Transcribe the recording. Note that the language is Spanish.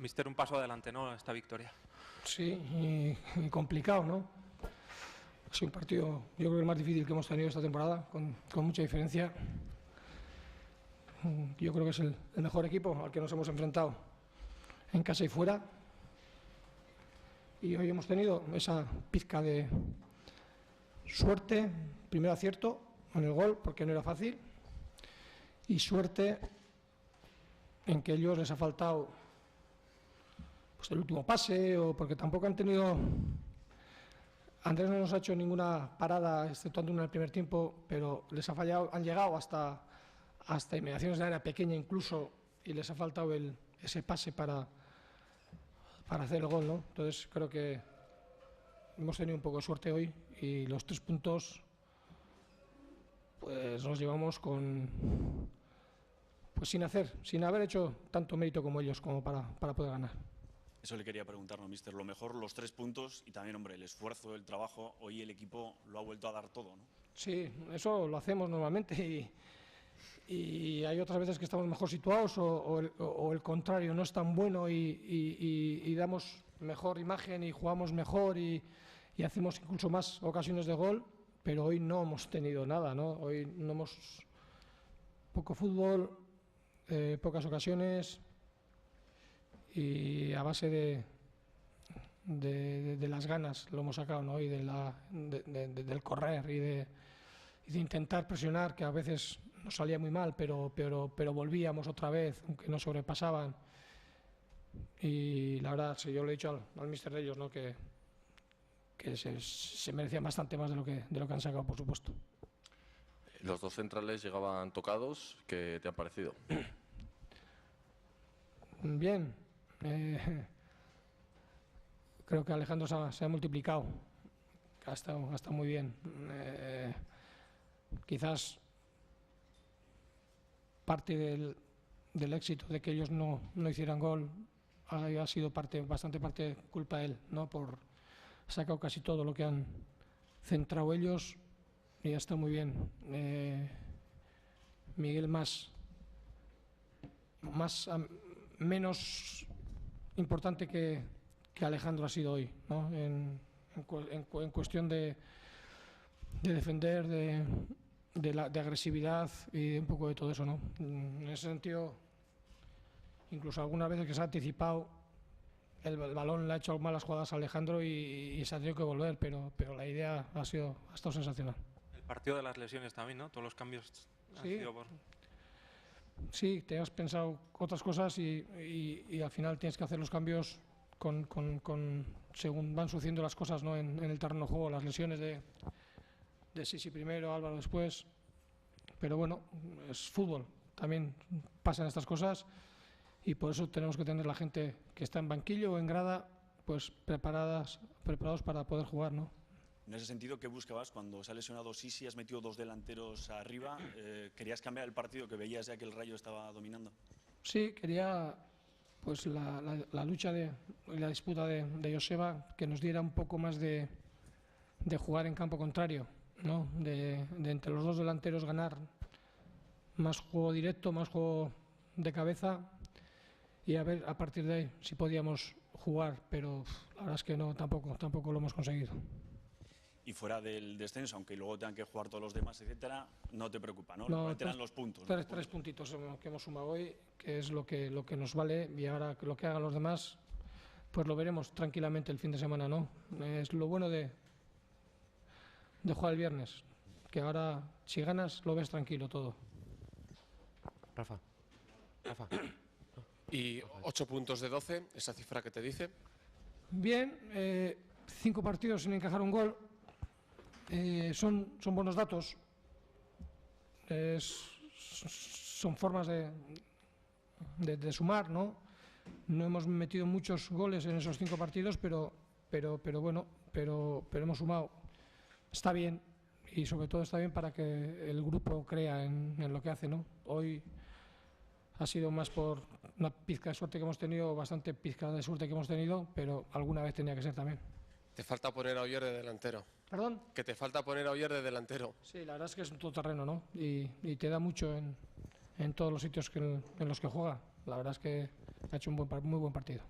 Mister, un paso adelante, ¿no?, esta victoria. Sí, y complicado, ¿no? Ha sido un partido, yo creo que el más difícil que hemos tenido esta temporada, con mucha diferencia. Yo creo que es el mejor equipo al que nos hemos enfrentado en casa y fuera. Y hoy hemos tenido esa pizca de suerte, primer acierto en el gol, porque no era fácil, y suerte en que ellos les ha faltado pues el último pase, o porque tampoco han tenido... Andrés no nos ha hecho ninguna parada, exceptuando una en el primer tiempo, pero les ha fallado, han llegado hasta inmediaciones de área pequeña incluso, y les ha faltado ese pase para hacer el gol, ¿no? Entonces creo que hemos tenido un poco de suerte hoy, y los 3 puntos pues los llevamos pues sin haber hecho tanto mérito como ellos como para poder ganar. Eso le quería preguntar, ¿no, mister? Lo mejor, los 3 puntos y también, hombre, el esfuerzo, el trabajo. Hoy el equipo lo ha vuelto a dar todo, ¿no? Sí, eso lo hacemos normalmente, y hay otras veces que estamos mejor situados o el contrario, no es tan bueno y damos mejor imagen y jugamos mejor y hacemos incluso más ocasiones de gol, pero hoy no hemos tenido nada, ¿no? Hoy no hemos... Poco fútbol, pocas ocasiones, y a base de las ganas lo hemos sacado, ¿no? Y del correr y de intentar presionar, que a veces nos salía muy mal, pero volvíamos otra vez, aunque nos sobrepasaban. Y la verdad, sí, yo le he dicho al míster de ellos, ¿no?, que se merecían bastante más de lo que han sacado, por supuesto. Los 2 centrales llegaban tocados. ¿Qué te han parecido? Bien. Creo que Alejandro se ha multiplicado. Ha estado muy bien. Quizás parte del éxito de que ellos no hicieran gol ha sido bastante parte culpa de él, ¿no? Por sacado casi todo lo que han centrado ellos, y está muy bien. Miguel menos importante que Alejandro ha sido hoy, ¿no? En cuestión de defender, de agresividad y un poco de todo eso, ¿no? En ese sentido, incluso algunas veces que se ha anticipado, el balón le ha hecho malas jugadas a Alejandro y se ha tenido que volver, pero la idea ha estado sensacional. El partido de las lesiones también, ¿no? Todos los cambios han sido por... Sí, te has pensado otras cosas y al final tienes que hacer los cambios según van sucediendo las cosas, ¿no? En el terreno de juego, las lesiones de Sisi primero, Álvaro después, pero bueno, es fútbol, también pasan estas cosas, y por eso tenemos que tener la gente que está en banquillo o en grada pues preparados para poder jugar, ¿no? En ese sentido, ¿qué buscabas cuando se ha lesionado Sisi? Has metido 2 delanteros arriba. ¿Querías cambiar el partido, que veías ya que el Rayo estaba dominando? Sí, quería pues la lucha y la disputa de Joseba, que nos diera un poco más de jugar en campo contrario, ¿no? De entre los 2 delanteros ganar más juego directo, más juego de cabeza, y a ver a partir de ahí si podíamos jugar, pero la verdad es que no, tampoco lo hemos conseguido. Y fuera del descenso, aunque luego tengan que jugar todos los demás, etcétera, no te preocupa, ¿no? No, te dan los puntos. Tres puntitos que hemos sumado hoy, que es lo que nos vale, y ahora lo que hagan los demás, pues lo veremos tranquilamente el fin de semana, ¿no? Es lo bueno de jugar el viernes, que ahora si ganas lo ves tranquilo todo. Rafa. Y 8 puntos de 12, esa cifra que te dice. Bien, 5 partidos sin encajar un gol. Son buenos datos, son formas de sumar, ¿no? No hemos metido muchos goles en esos 5 partidos, pero hemos sumado. Está bien, y sobre todo está bien para que el grupo crea en lo que hace, ¿no? Hoy ha sido más por una pizca de suerte que hemos tenido, bastante pizca de suerte que hemos tenido, pero alguna vez tenía que ser también. Te falta poner a Oyer de delantero. ¿Perdón? Que te falta poner a Oyer de delantero. Sí, la verdad es que es un todoterreno, ¿no? Y te da mucho en todos los sitios en los que juega. La verdad es que Ha hecho un muy buen partido.